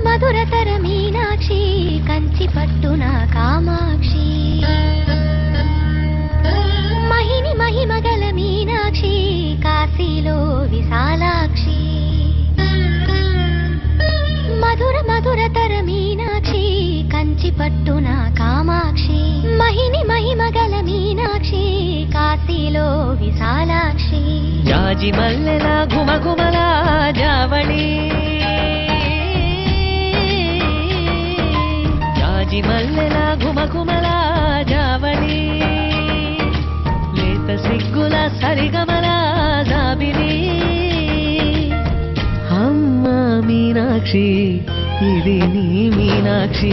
మధురతర మీనాక్షి కంచి పట్టున కామాక్షి మహిని మహిమగల మీనాక్షి కాశీలో విశాలాక్షి మధురతర మీనాక్షి కంచి పట్టున కామాక్షి మహిని మహిమగల మీనాక్షి కాశీలో విశాలాక్షి జాజి మల్లెల ఘుమఘుమల జావళి మల్లెల ఘుమఘుమల జావళి లేత సిగ్గుల సరిగమల జాబిలి అమ్మ మీనాక్షి ఇది నీ మీనాక్షి